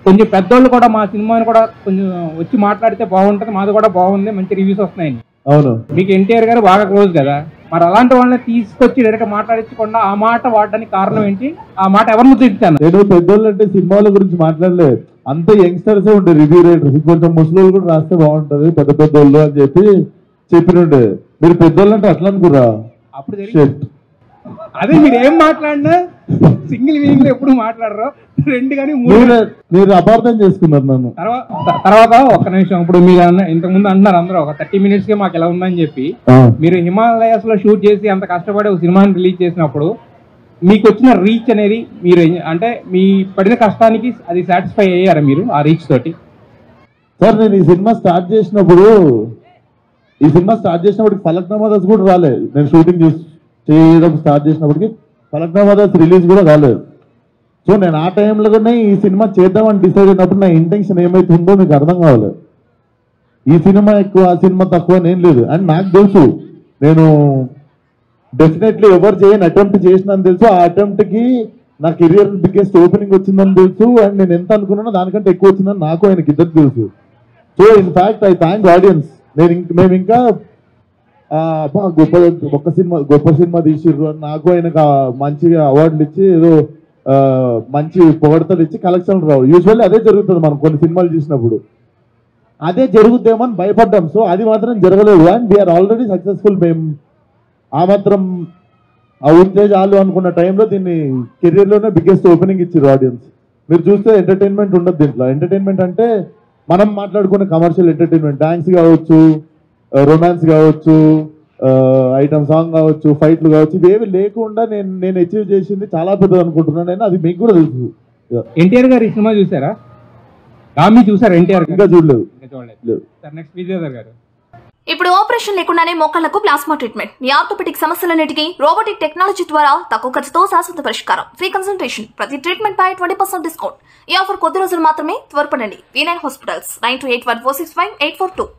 కొంచెం పెద్దోళ్ళు కూడా మా సినిమాని కూడా కొంచెం వచ్చి మాట్లాడితే బాగుంటుంది, మాది కూడా బాగుంది, మంచి రివ్యూస్ వస్తున్నాయని. అవును, మీకు ఎన్టీఆర్ గారు బాగా క్లోజ్ కదా, మరి అలాంటి వాళ్ళని తీసుకొచ్చి డైరెక్ట్ మాట్లాడించకుండా ఆ మాట వాడడానికి కారణం ఏంటి? ఆ మాట ఎవరిని ఉద్దేశించాను? నేను పెద్దోళ్ళు అంటే సినిమాల గురించి మాట్లాడలేదు, అంత యంగ్స్టర్స్ ఉండే రివ్యూ రైటర్స్, కొంచెం ముసలి కూడా రాస్తే బాగుంటది పెద్ద పెద్దోళ్ళు అని చెప్పినుండే. మీరు పెద్దోళ్ళు అంటే అట్లా అనుకురా? అప్పుడు అదే మీరు ఏం మాట్లాడినా సింగిల్ మీనింగ్ లో ఎప్పుడు మాట్లాడరు, రెండు కానీ మీరు అపార్థం చేసుకున్నారు నన్ను. తర్వాత ఒక్క నిమిషం, ఇప్పుడు మీరు ఇంతకు ముందు అంటున్నారు అందరూ ఒక 30 minutes కి మాకు ఎలా ఉందని చెప్పి. మీరు హిమాలయాస్ లో షూట్ చేసి అంత కష్టపడి ఒక సినిమాని రిలీజ్ చేసినప్పుడు మీకు వచ్చిన రీచ్ అనేది మీరు అంటే మీ పడిన కష్టానికి అది సాటిస్ఫై అయ్యారా మీరు ఆ రీచ్ తోటి? సార్ నేను ఈ సినిమా స్టార్ట్ చేసినప్పుడు ఫలక్నామా దాస్ కూడా రాలేదు. నేను షూటింగ్ చేయడం స్టార్ట్ చేసినప్పటికి ఫలక్నామా దాస్ రిలీజ్ కూడా రాలేదు. సో నేను ఆ టైంలోనే ఈ సినిమా చేద్దామని డిసైడ్ అయినప్పుడు నా ఇంటెన్షన్ ఏమైతుందో మీకు అర్థం కావాలి. ఈ సినిమా ఎక్కువ ఆ సినిమా తక్కువ అని ఏం లేదు. అండ్ నాకు తెలుసు నేను డెఫినెట్లీ ఎవరు చేయని అటెంప్ట్ చేసినని తెలుసు. ఆ అటెంప్ట్కి నా కెరియర్ బిగ్గెస్ట్ ఓపెనింగ్ వచ్చిందని తెలుసు. అండ్ నేను ఎంత అనుకున్నానో దానికంటే ఎక్కువ వచ్చిందని నాకు ఆయనకి ఇద్దరు తెలుసు. So in fact I thank audience. మేము ఇంకా గొప్ప సినిమా తీసిర్రు అని నాకు ఆయనకు మంచిగా అవార్డులు ఇచ్చి ఏదో మంచి పొగడతలు ఇచ్చి కలెక్షన్లు రావు. యూజువల్లీ అదే జరుగుతుంది మనం కొన్ని సినిమాలు చూసినప్పుడు, అదే జరుగుద్దేమో అని భయపడ్డాం. సో అది మాత్రం జరగలేదు. And we are already successful. మేము ఆ మాత్రం ఉంటే చాలు అనుకున్న టైంలో దీన్ని కెరీర్లోనే బిగ్గెస్ట్ ఓపెనింగ్ ఇచ్చారు ఆడియన్స్. మీరు చూస్తే ఎంటర్టైన్మెంట్ ఉండదు దీంట్లో. ఎంటర్టైన్మెంట్ అంటే మనం మాట్లాడుకునే కమర్షియల్ ఎంటర్టైన్మెంట్, డాన్స్ కావచ్చు, రొమాన్స్ కావచ్చు, ఐటమ్ సాంగ్ కావచ్చు, ఫైట్లు కావచ్చు, ఇవేవి లేకుండా నేను అచీవ్ చేసింది చాలా పెద్దది అనుకుంటున్నాను నేను. అది మీకు కూడా తెలుసు. ఎన్టీఆర్ గారు ఈ సినిమా చూసారా? గామి చూసారు? ఎన్టీఆర్ ఇంకా చూడలేదు. నెక్స్ట్ విజయ్ గారు. ఇప్పుడు ఆపరేషన్ లేకుండానే మోకాళ్లకు ప్లాస్మా ట్రీట్మెంట్. మీ ఆర్థోపెటిక్ సమస్యలన్నిటికీ రోబోటిక్ టెక్నాలజీ ద్వారా తక్కువ ఖర్చుతో శాశ్వత పరిష్కారం. Free consultation. ప్రతి ట్రీట్మెంట్ పై 20% డిస్కౌంట్. ఈ ఆఫర్ కొద్ది రోజులు మాత్రమే. త్వరపడండి. V9 hospitals 9281465842.